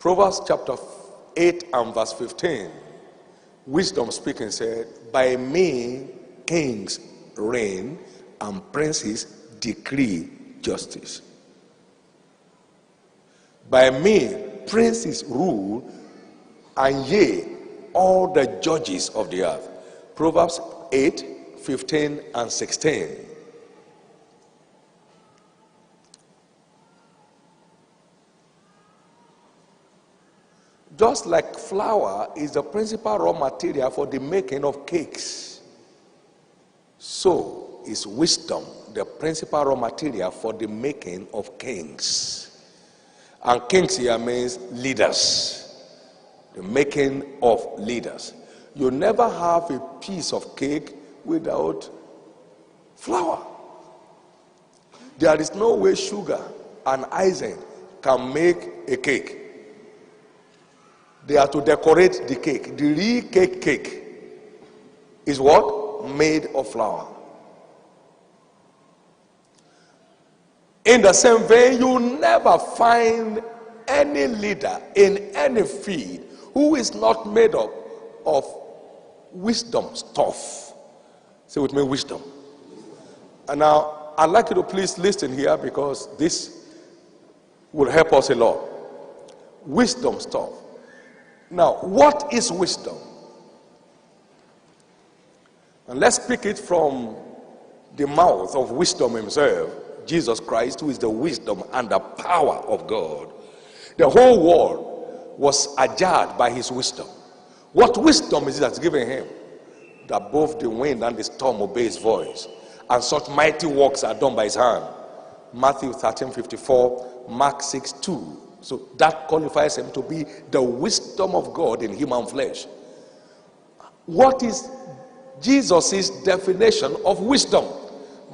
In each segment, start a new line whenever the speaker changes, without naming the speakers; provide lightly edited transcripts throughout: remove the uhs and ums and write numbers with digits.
Proverbs chapter 8 and verse 15. Wisdom speaking said, by me kings reign and princes decree justice. By me princes rule, and yea, all the judges of the earth. Proverbs 8, 15 and 16. Just like flour is the principal raw material for the making of cakes, so is wisdom the principal raw material for the making of kings. And kings here means leaders, the making of leaders. You never have a piece of cake without flour. There is no way sugar and icing can make a cake. They are to decorate the cake. The real cake is what? Made of flour. In the same vein, you never find any leader in any field who is not made up of wisdom stuff. Say with me, wisdom. And now, I'd like you to please listen here because this will help us a lot. Wisdom stuff. Now, what is wisdom? And let's pick it from the mouth of wisdom himself, Jesus Christ, who is the wisdom and the power of God. The whole world was ajarred by his wisdom. What wisdom is it that's given him? That both the wind and the storm obey his voice, and such mighty works are done by his hand. Matthew 13:54, Mark 6:2. So that qualifies him to be the wisdom of God in human flesh. What is Jesus' definition of wisdom?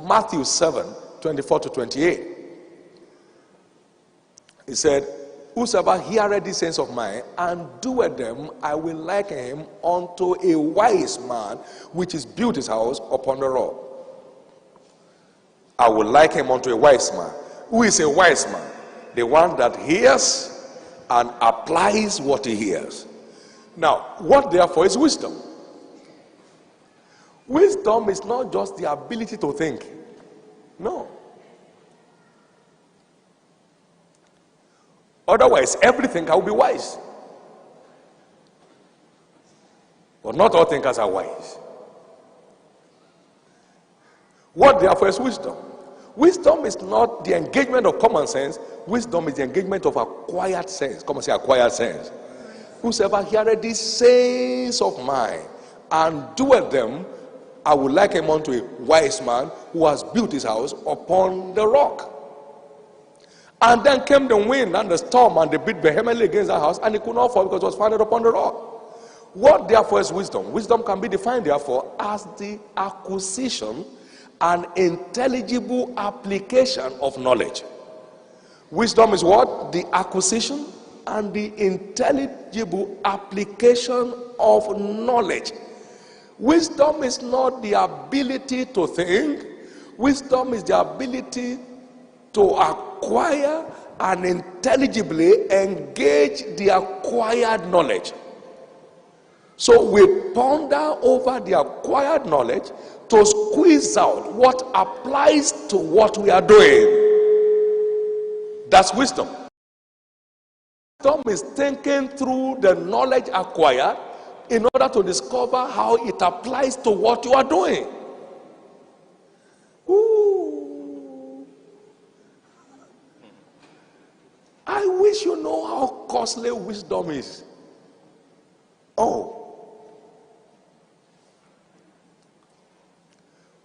Matthew 7:24-28. He said, whosoever heareth these sayings of mine and doeth them, I will liken him unto a wise man which is built his house upon the rock. I will liken him unto a wise man. Who is a wise man? The one that hears and applies what he hears. Now, what therefore is wisdom? Wisdom is not just the ability to think. No. Otherwise, every thinker will be wise. But not all thinkers are wise. What therefore is wisdom? Wisdom is not the engagement of common sense. Wisdom is the engagement of acquired sense. Come and say acquired sense. Whosoever heareth these sayings of mine and doeth them, I will liken him unto a wise man who has built his house upon the rock. And then came the wind and the storm, and they beat vehemently against that house, and it could not fall because it was founded upon the rock. What therefore is wisdom? Wisdom can be defined therefore as the acquisition and intelligible application of knowledge. Wisdom is what? The acquisition and the intelligible application of knowledge. Wisdom is not the ability to think. Wisdom is the ability to acquire and intelligibly engage the acquired knowledge. So we ponder over the acquired knowledge to squeeze out what applies to what we are doing. That's wisdom. Wisdom is thinking through the knowledge acquired in order to discover how it applies to what you are doing. Ooh. I wish you know how costly wisdom is. Oh.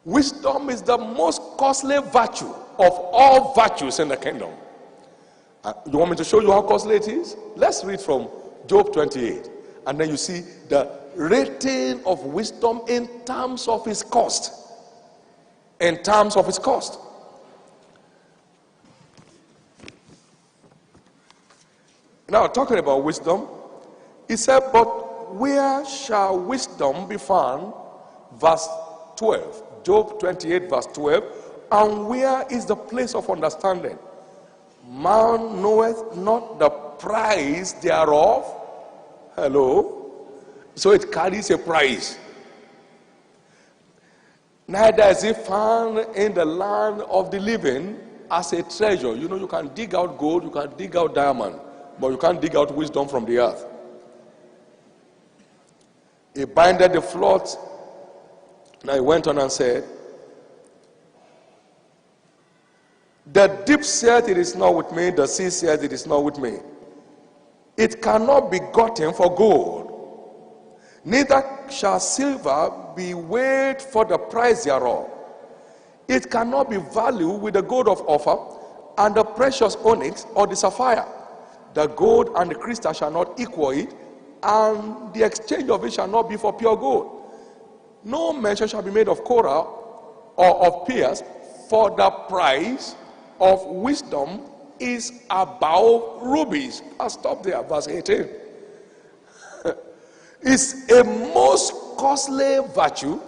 Wisdom is the most costly virtue of all virtues in the kingdom. You want me to show you how costly it is? Let's read from Job 28. And then you see the rating of wisdom in terms of its cost. In terms of its cost. Now, talking about wisdom, he said, but where shall wisdom be found? Verse 12. Job 28 verse 12. And where is the place of understanding? Man knoweth not the price thereof. Hello? So it carries a price. Neither is it found in the land of the living as a treasure. You know, you can dig out gold, you can dig out diamond, but you can't dig out wisdom from the earth. He binded the flood. Now he went on and said, the deep said, it is not with me. The sea said, it is not with me. It cannot be gotten for gold, neither shall silver be weighed for the price thereof. It cannot be valued with the gold of Ophir, and the precious onyx or the sapphire. The gold and the crystal shall not equal it, and the exchange of it shall not be for pure gold. No mention shall be made of coral or of pearls, for the price of wisdom is above rubies. I'll stop there, verse 18. It's a most costly virtue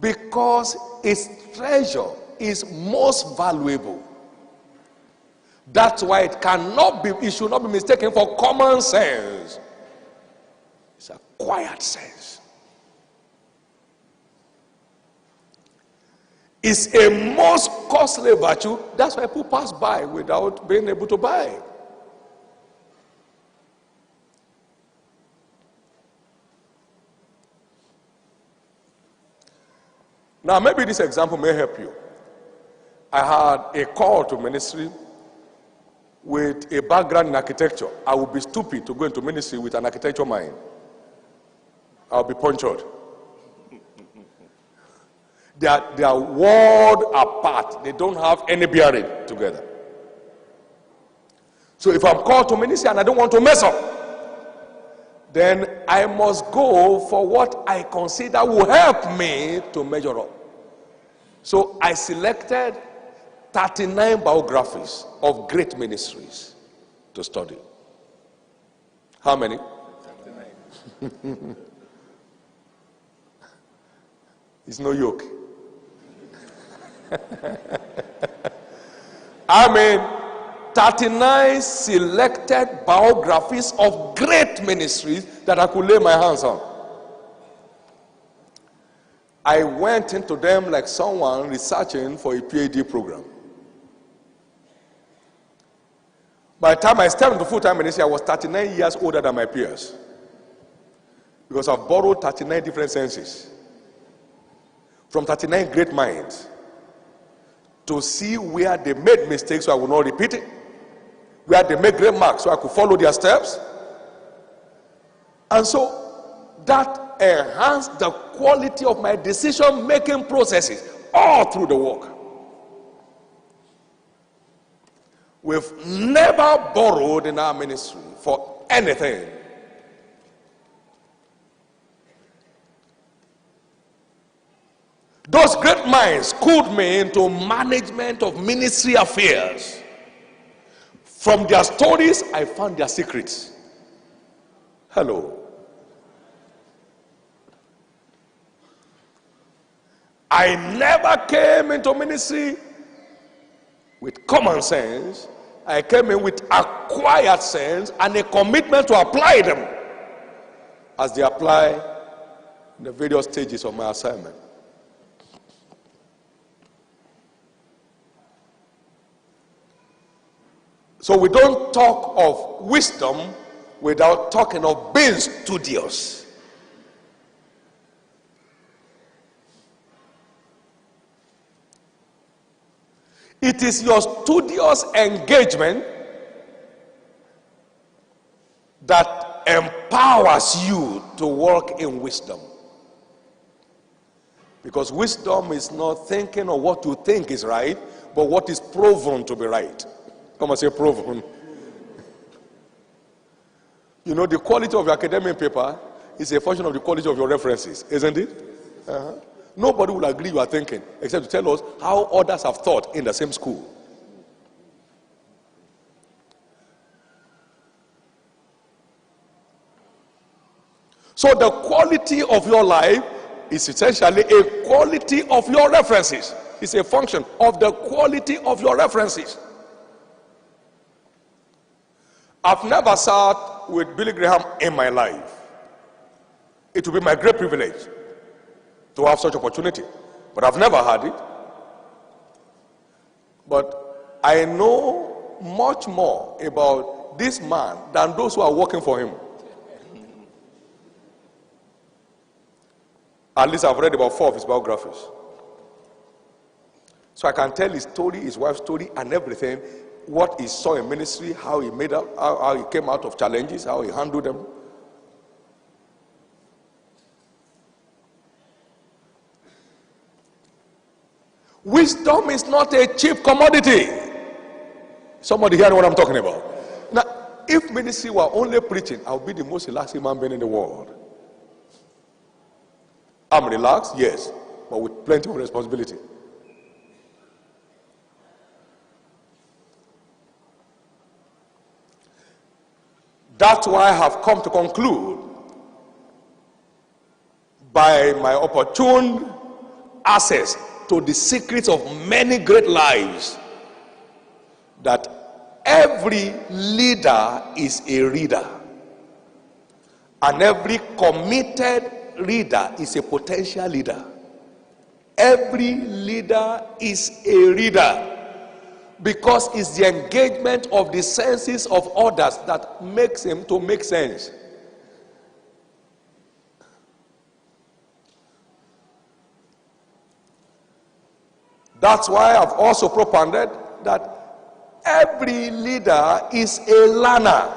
because its treasure is most valuable. That's why it should not be mistaken for common sense. It's a quiet sense. It's a most costly virtue. That's why people pass by without being able to buy. Now, maybe this example may help you. I had a call to ministry with a background in architecture. I would be stupid to go into ministry with an architecture mind. I'll be punctured. They are world apart. They don't have any bearing together. So if I'm called to ministry and I don't want to mess up, then I must go for what I consider will help me to measure up. So I selected 39 biographies of great ministries to study. How many? 39. It's no yoke. I mean, 39 selected biographies of great ministries that I could lay my hands on. I went into them like someone researching for a PhD program. By the time I stepped into full-time ministry, I was 39 years older than my peers. Because I've borrowed 39 different senses from 39 great minds to see where they made mistakes so I will not repeat it, where they made great marks so I could follow their steps. And so that enhanced the quality of my decision-making processes all through the work. We've never borrowed in our ministry for anything. Those great minds schooled me into management of ministry affairs. From their stories, I found their secrets. Hello. I never came into ministry with common sense. I came in with acquired sense and a commitment to apply them as they apply in the various stages of my assignment. So we don't talk of wisdom without talking of being studious. It is your studious engagement that empowers you to walk in wisdom. Because wisdom is not thinking of what you think is right, but what is proven to be right. Come and say proven. You know, the quality of your academic paper is a function of the quality of your references, isn't it? Nobody will agree you are thinking, except to tell us how others have thought in the same school. So the quality of your life is essentially a quality of your references. It's a function of the quality of your references. I've never sat with Billy Graham in my life. It will be my great privilege to have such opportunity, but I've never had it. But I know much more about this man than those who are working for him. At least I've read about 4 of his biographies. So I can tell his story, his wife's story, and everything. What he saw in ministry, how he made up, how he came out of challenges, how he handled them. Wisdom is not a cheap commodity. Somebody hearing what I'm talking about? Now, if ministry were only preaching, I would be the most relaxed human being in the world. I'm relaxed, yes, but with plenty of responsibility. That's why I have come to conclude, by my opportune access to the secrets of many great lives, that every leader is a reader, and every committed reader is a potential leader. Every leader is a reader, because it's the engagement of the senses of others that makes him to make sense. That's why I've also propounded that every leader is a learner,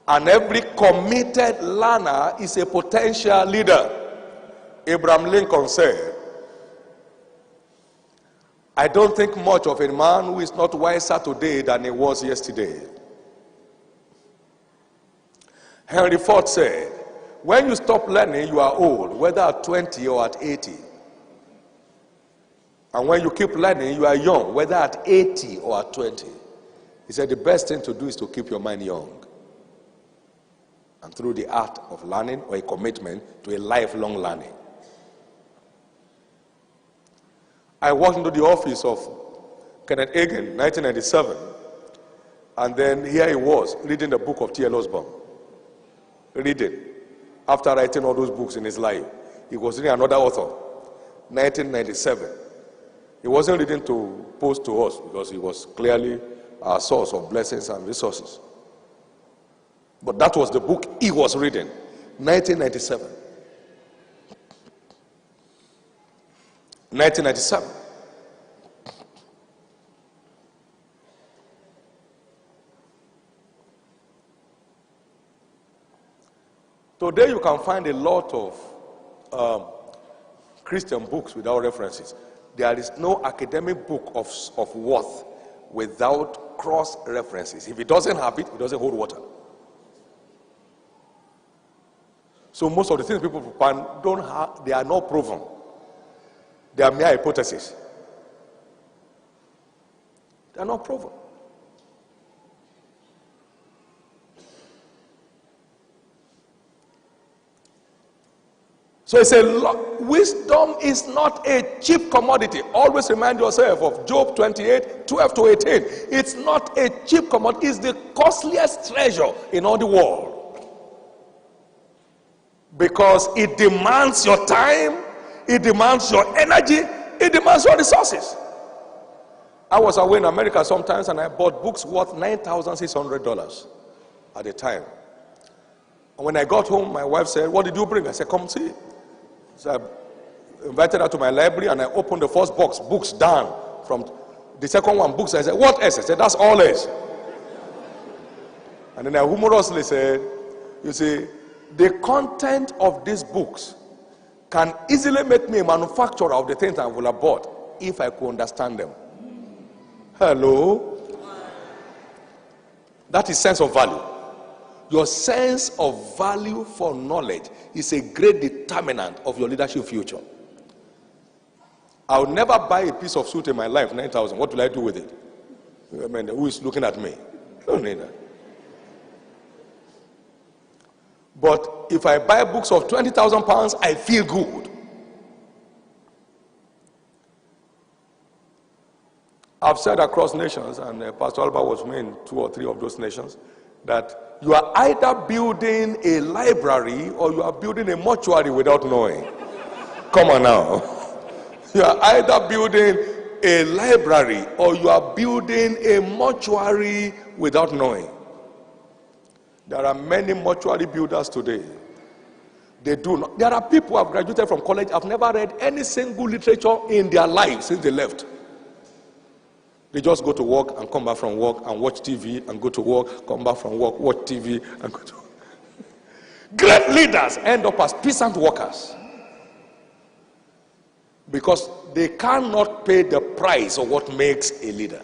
and every committed learner is a potential leader. Abraham Lincoln said, "I don't think much of a man who is not wiser today than he was yesterday." Henry Ford said, "When you stop learning, you are old, whether at 20 or at 80. And when you keep learning, you are young, whether at 80 or at 20. He said the best thing to do is to keep your mind young. And through the art of learning, or a commitment to a lifelong learning. I walked into the office of Kenneth Hagin, 1997, and then here he was, reading the book of T.L. Osborne. Reading. After writing all those books in his life, he was reading another author, 1997. He wasn't reading to post to us, because he was clearly our source of blessings and resources. But that was the book he was reading, 1997. 1997. Today you can find a lot of Christian books without references. There is no academic book of worth without cross references. If it doesn't have it, it doesn't hold water. So most of the things people find they are not proven. They are mere hypotheses. They are not proven. So it's wisdom is not a cheap commodity. Always remind yourself of Job 28, 12 to 18. It's not a cheap commodity. It's the costliest treasure in all the world. Because it demands your time, it demands your energy, it demands your resources. I was away in America sometimes, and I bought books worth $9,600 at the time. And when I got home, my wife said, "What did you bring?" I said, "Come see." So I invited her to my library, and I opened the first box, books down. From the second one, books. I said, "What else?" I said, "That's all else." And then I humorously said, "You see, the content of these books can easily make me a manufacturer of the things I will have bought if I could understand them." Hello? That is sense of value. Your sense of value for knowledge is a great determinant of your leadership future. I will never buy a piece of suit in my life, 9,000. What will I do with it? I mean, who is looking at me? I don't need that. But if I buy books of 20,000 pounds, I feel good. I've said across nations, and Pastor Alba was in 2 or 3 of those nations, that you are either building a library or you are building a mortuary without knowing. Come on now. You are either building a library or you are building a mortuary without knowing. There are many mortuary builders today. They do not. There are people who have graduated from college, have never read any single literature in their life since they left. They just go to work and come back from work and watch TV and go to work, come back from work, watch TV and go to work. Great leaders end up as peasant workers because they cannot pay the price of what makes a leader.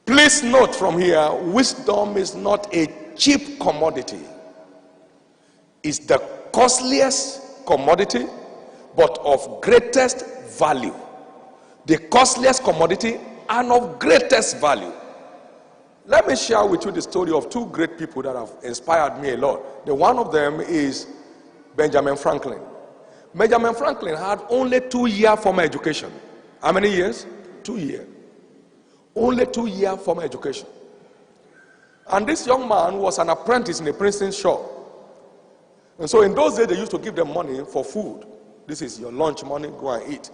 Please note from here, wisdom is not a cheap commodity. It's the costliest commodity, but of greatest value. The costliest commodity and of greatest value. Let me share with you the story of 2 great people that have inspired me a lot. The one of them is Benjamin Franklin. Benjamin Franklin had only 2-year formal education. How many years? 2 years. Only 2-year formal education. And this young man was an apprentice in a printing shop. And so in those days, they used to give them money for food. This is your lunch money, go and eat.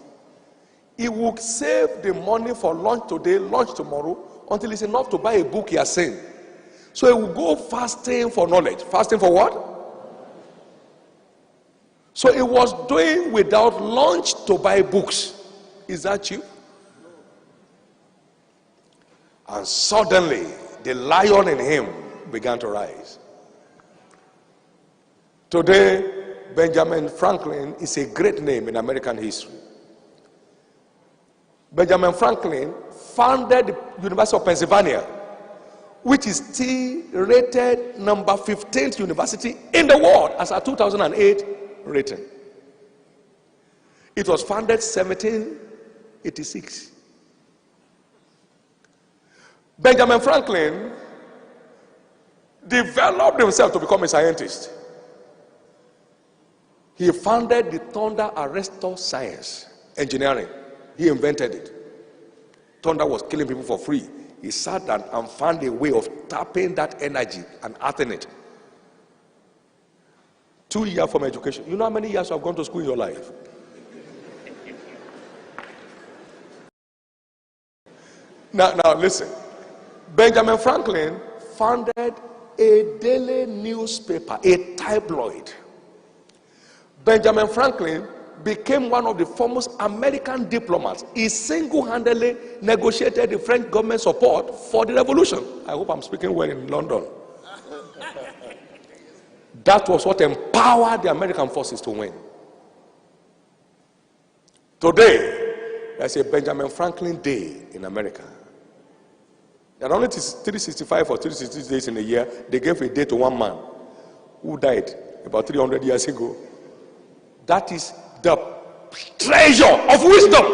He would save the money for lunch today, lunch tomorrow, until it's enough to buy a book he has seen. So he would go fasting for knowledge. Fasting for what? So he was doing without lunch to buy books. Is that cheap? And suddenly, the lion in him began to rise. Today, Benjamin Franklin is a great name in American history. Benjamin Franklin founded the University of Pennsylvania, which is still rated number 15th university in the world as a 2008 rating. It was founded 1786. Benjamin Franklin developed himself to become a scientist. He founded the thunder arrestor science, engineering. He invented it. Thunder was killing people for free. He sat down and found a way of tapping that energy and earthing it. 2 years from education. You know how many years you have gone to school in your life? Now listen. Benjamin Franklin founded a daily newspaper, a tabloid. Benjamin Franklin became one of the foremost American diplomats. He single-handedly negotiated the French government support for the revolution. I hope I'm speaking well in London. That was what empowered the American forces to win. Today, there's a Benjamin Franklin Day in America. There are only 365 or 360 days in a year. They gave a day to one man who died about 300 years ago. That is the treasure of wisdom.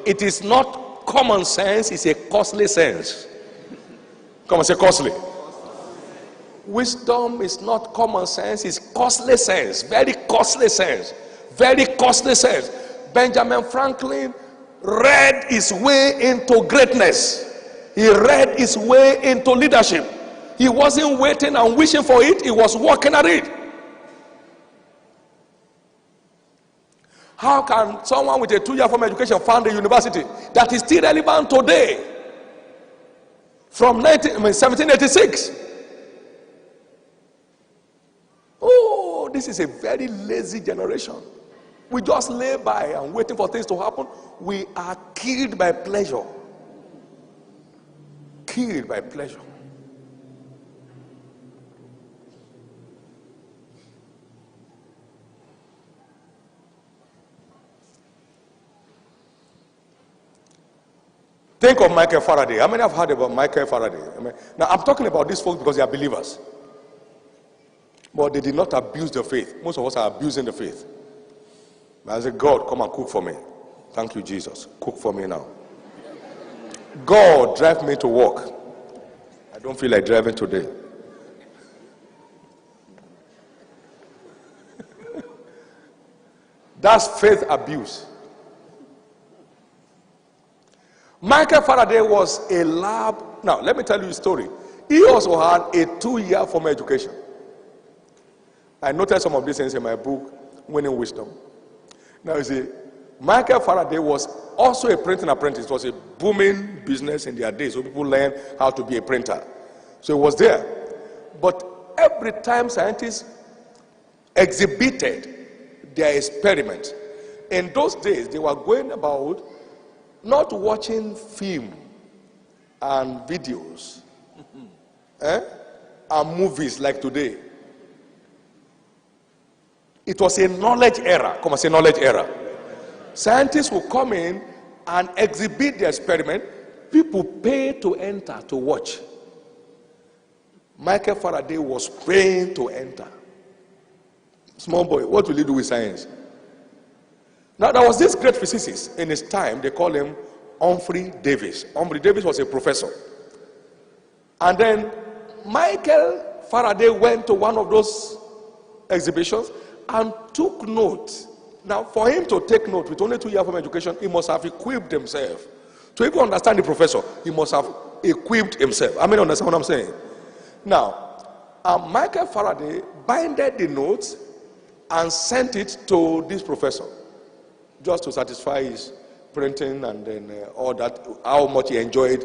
It is not common sense, it's a costly sense. Come on, say costly. Wisdom is not common sense, it's costly sense. Very costly sense. Very costly sense. Benjamin Franklin read his way into greatness. He read his way into leadership. He wasn't waiting and wishing for it, he was working at it. How can someone with a 2-year formal education found a university that is still relevant today? From 1786. Oh, this is a very lazy generation. We just lay by and waiting for things to happen. We are killed by pleasure. Killed by pleasure. Think of Michael Faraday. How many have heard about Michael Faraday? Now, I'm talking about these folks because they are believers. But they did not abuse the faith. Most of us are abusing the faith. I said, God, come and cook for me. Thank you, Jesus. Cook for me now. God, drive me to work. I don't feel like driving today. That's faith abuse. Michael Faraday was a lab. Now, let me tell you a story. He also had a 2-year formal education. I noted some of these things in my book, Winning Wisdom. Now, you see, Michael Faraday was also a printing apprentice. It was a booming business in their days, so people learned how to be a printer. So he was there. But every time scientists exhibited their experiments, in those days, they were going about not watching film and videos and movies like today. It was a knowledge era. Come on, say knowledge era. Scientists will come in and exhibit their experiment. People pay to enter to watch. Michael Faraday was paying to enter. Small boy, what will he do with science? Now, there was this great physicist in his time. They call him Humphrey Davis. Humphrey Davis was a professor. And then Michael Faraday went to one of those exhibitions and took note. Now, for him to take note with only 2 years of education, he must have equipped himself. To even understand the professor, he must have equipped himself. I mean, understand what I'm saying? Now, Michael Faraday binded the notes and sent it to this professor, just to satisfy his printing and then all that, how much he enjoyed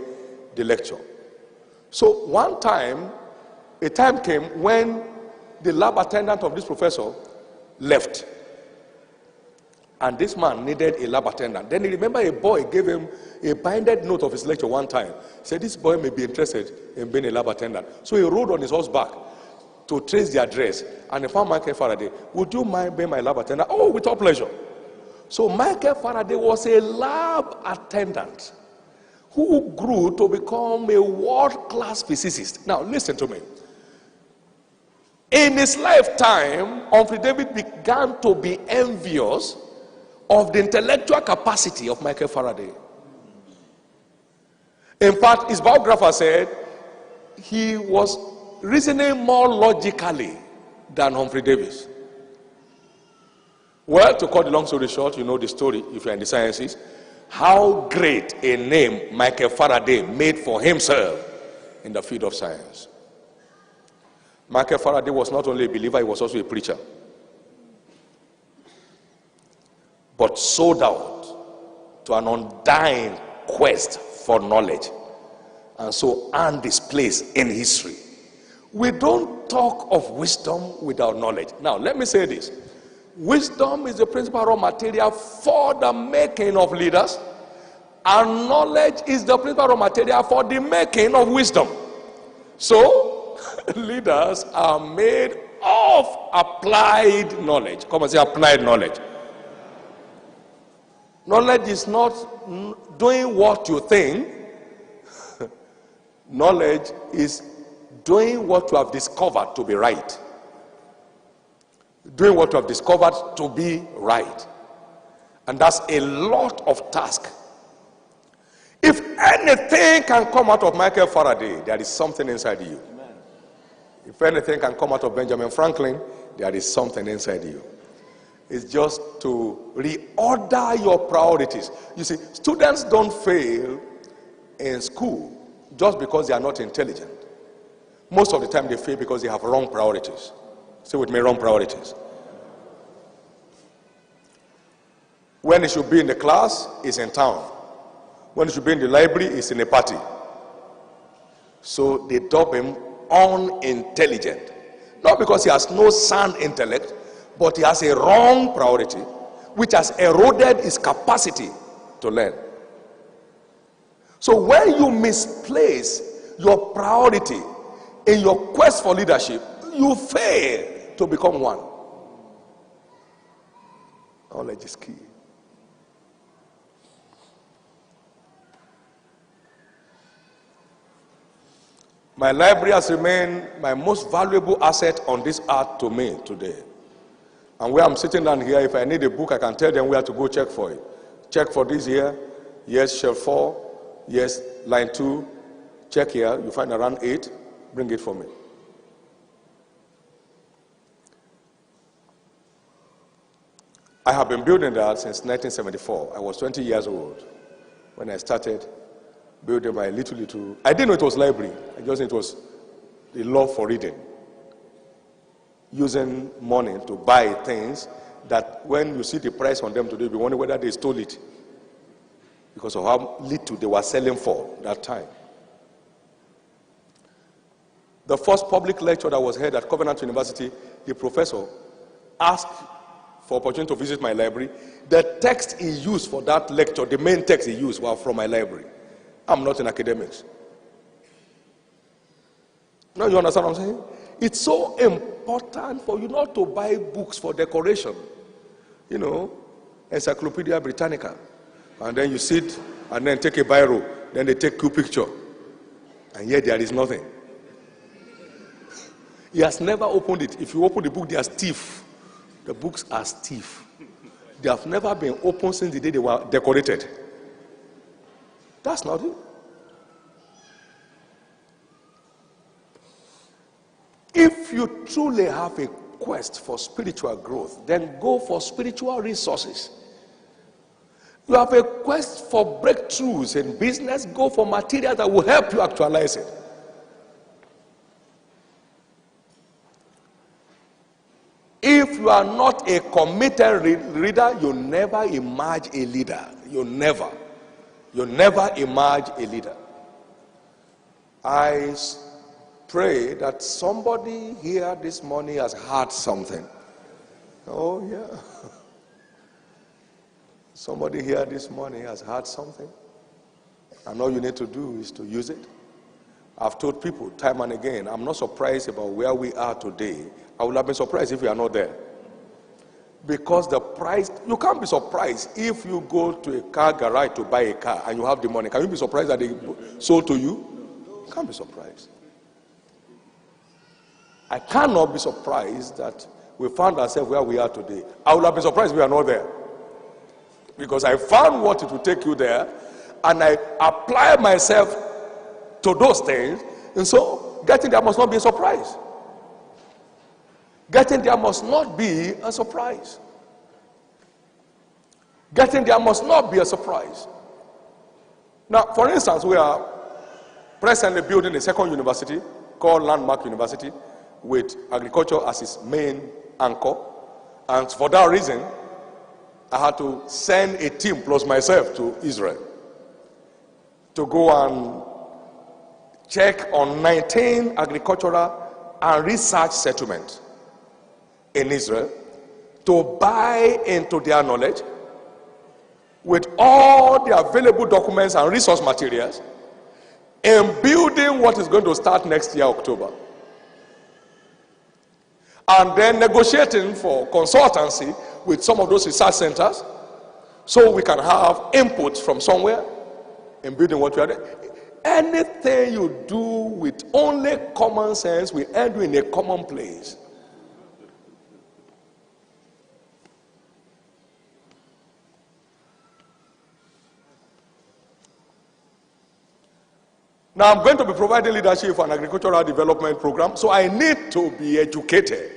the lecture. So one time, a time came when the lab attendant of this professor left. And this man needed a lab attendant. Then he remembered a boy gave him a binded note of his lecture one time. He said, this boy may be interested in being a lab attendant. So he rode on his horseback to trace the address. And he found Michael Faraday. Would you mind being my lab attendant? Oh, with all pleasure. So Michael Faraday was a lab attendant who grew to become a world-class physicist. Now, listen to me. In his lifetime, Humphrey Davis began to be envious of the intellectual capacity of Michael Faraday. In fact, his biographer said he was reasoning more logically than Humphrey Davis. Well, to cut the long story short, you know the story if you're in the sciences, how great a name Michael Faraday made for himself in the field of science. Michael Faraday was not only a believer, he was also a preacher. But sold out to an undying quest for knowledge, and so earned his place in history. We don't talk of wisdom without knowledge. Now, let me say this. Wisdom is the principal raw material for the making of leaders, and knowledge is the principal raw material for the making of wisdom. So, leaders are made of applied knowledge. Come and say applied knowledge. Knowledge is not doing what you think. Knowledge is doing what you have discovered to be right. Doing what you have discovered to be right. And that's a lot of task. If anything can come out of Michael Faraday, there is something inside you. Amen. If anything can come out of Benjamin Franklin, there is something inside you. It's just to reorder your priorities. You see, students don't fail in school just because they are not intelligent. Most of the time they fail because they have wrong priorities. Say with me, wrong priorities. When it should be in the class, it's in town. When it should be in the library, it's in a party. So they dub him unintelligent. Not because he has no sound intellect, but he has a wrong priority, which has eroded his capacity to learn. So when you misplace your priority in your quest for leadership, you fail to become one. Knowledge is key. My library has remained my most valuable asset on this earth to me today. And where I'm sitting down here, if I need a book, I can tell them where to go check for it. Check for this here. Yes, shelf 4. Yes, line 2. Check here. You find around 8. Bring it for me. I have been building that since 1974. I was 20 years old when I started building my little. I didn't know it was library. I just knew it was the love for reading. Using money to buy things that when you see the price on them today, you wonder whether they stole it because of how little they were selling for that time. The first public lecture that was held at Covenant University, the professor asked for opportunity to visit my library. The text he used for that lecture, the main text he used, was from my library. I'm not in academics. Now you understand what I'm saying? It's so important for you not to buy books for decoration. You know, Encyclopedia Britannica. And then you sit and then take a biro. Then they take a picture. And yet there is nothing. He has never opened it. If you open the book, they are stiff. The books are stiff. They have never been opened since the day they were decorated. That's not it. If you truly have a quest for spiritual growth, then go for spiritual resources. You have a quest for breakthroughs in business, go for material that will help you actualize it. If you are not a committed reader, you never emerge a leader. You never emerge a leader. I pray that somebody here this morning has heard something. Oh, yeah. Somebody here this morning has heard something. And all you need to do is to use it. I've told people time and again, I'm not surprised about where we are today. I would have been surprised if we are not there. Because the price, you can't be surprised if you go to a car garage to buy a car and you have the money. Can you be surprised that they sold to you? You can't be surprised. I cannot be surprised that we found ourselves where we are today. I would have been surprised if we are not there. Because I found what it would take you there, and I apply myself to those things, and so getting there must not be a surprise. Getting there must not be a surprise. Getting there must not be a surprise. Now, for instance, we are presently building a second university called Landmark University with agriculture as its main anchor. And for that reason, I had to send a team plus myself to Israel to go and check on 19 agricultural and research settlements in Israel to buy into their knowledge with all the available documents and resource materials in building what is going to start next year, October. And then negotiating for consultancy with some of those research centers so we can have input from somewhere in building what we are doing. Anything you do with only common sense will end in a common place. Now I'm going to be providing leadership for an agricultural development program, so I need to be educated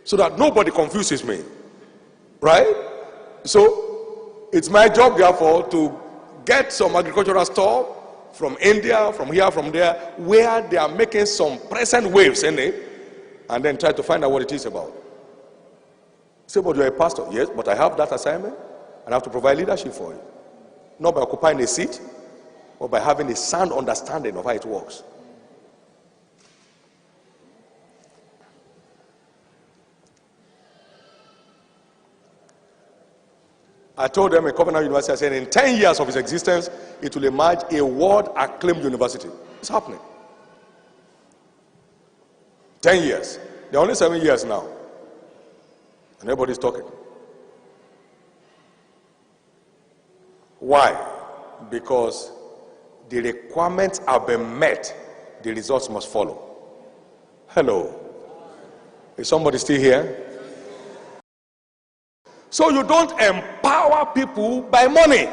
so that nobody confuses me. Right? So it's my job, therefore, to get some agricultural stuff from India, from here, from there, where they are making some present waves in it, and then try to find out what it is about. Say, but you're a pastor. Yes, but I have that assignment, and I have to provide leadership for you. Not by occupying a seat, but by having a sound understanding of how it works. I told them at Covenant University, I said, in 10 years of its existence, it will emerge a world-acclaimed university. It's happening. 10 years. They're only 7 years now. And everybody's talking. Why? Because the requirements have been met. The results must follow. Hello. Is somebody still here? So you don't empower people by money.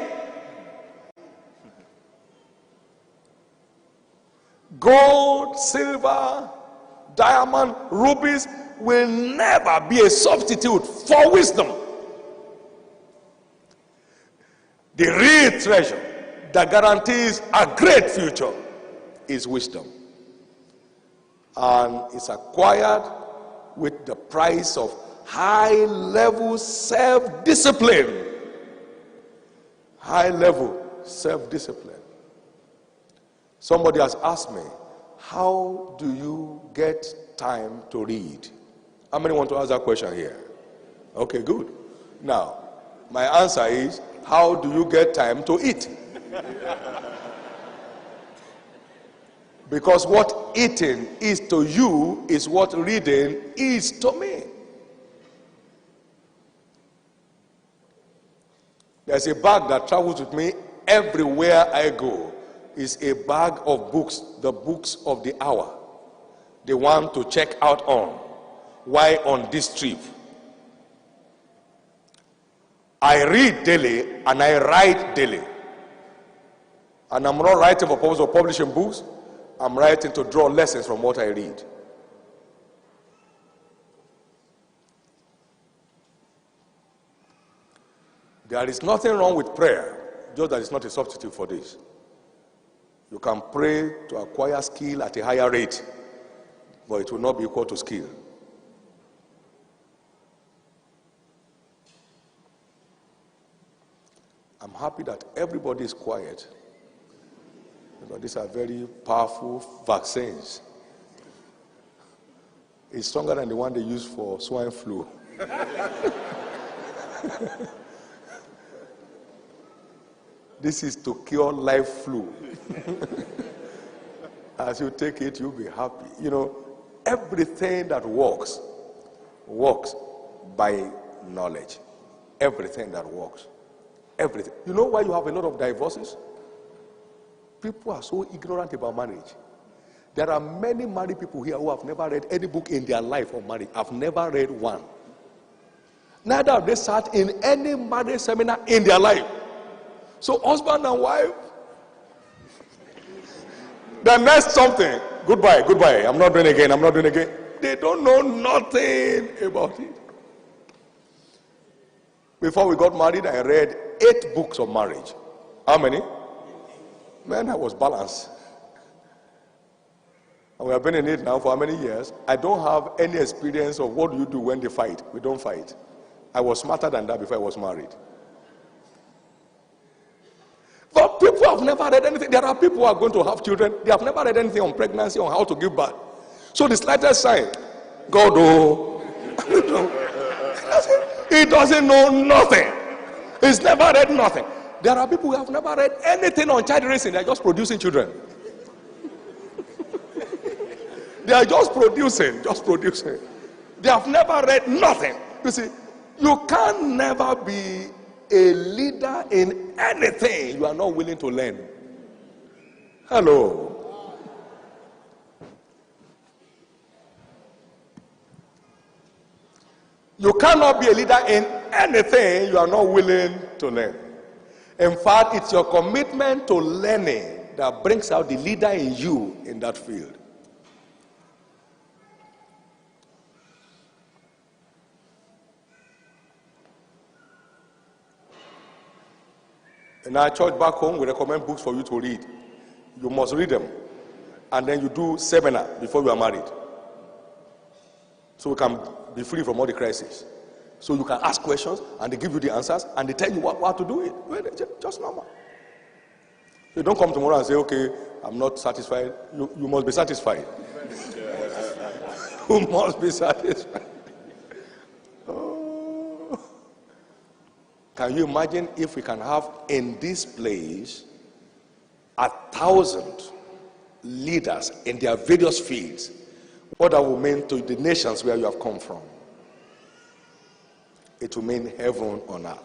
Gold, silver, diamond, rubies will never be a substitute for wisdom. The real treasure that guarantees a great future is wisdom. And it's acquired with the price of high-level self-discipline. High-level self-discipline. Somebody has asked me, how do you get time to read? How many want to ask that question here? Okay, good. Now, my answer is, how do you get time to eat? Because what eating is to you is what reading is to me. There's a bag that travels with me everywhere I go. It's a bag of books, the books of the hour. The one to check out on. Why on this trip? I read daily and I write daily. And I'm not writing for purpose of publishing books. I'm writing to draw lessons from what I read. There is nothing wrong with prayer, just that it's not a substitute for this. You can pray to acquire skill at a higher rate, but it will not be equal to skill. I'm happy that everybody is quiet. Because these are very powerful vaccines. It's stronger than the one they use for swine flu. This is to cure live flu. As you take it, you'll be happy. You know, everything that works by knowledge. Everything that works. Everything. You know why you have a lot of divorces? People are so ignorant about marriage. There are many married people here who have never read any book in their life on marriage. I've never read one. Neither have they sat in any marriage seminar in their life. So husband and wife, the next something, goodbye, I'm not doing again. They don't know nothing about it. Before we got married, I read 8 books of marriage. How many? Man, I was balanced. And we have been in it now for how many years? I don't have any experience of what do you do when they fight. We don't fight. I was smarter than that before I was married. But people have never read anything. There are people who are going to have children. They have never read anything on pregnancy, on how to give birth. So the slightest sign, God, he doesn't know nothing. He's never read nothing. There are people who have never read anything on child raising. They're just producing children. They are just producing. They have never read nothing. You see, you can never be a leader in anything you are not willing to learn. Hello. You cannot be a leader in anything you are not willing to learn. In fact, it's your commitment to learning that brings out the leader in you in that field. In our church back home, we recommend books for you to read. You must read them. And then you do seminar before you are married. So we can be free from all the crises. So you can ask questions, and they give you the answers, and they tell you what to do it. Well, just normal. You don't come tomorrow and say, okay, I'm not satisfied. You must be satisfied. You must be satisfied. Oh. Can you imagine if we can have in this place 1,000 leaders in their various fields? What that will mean to the nations where you have come from? It will mean heaven on earth.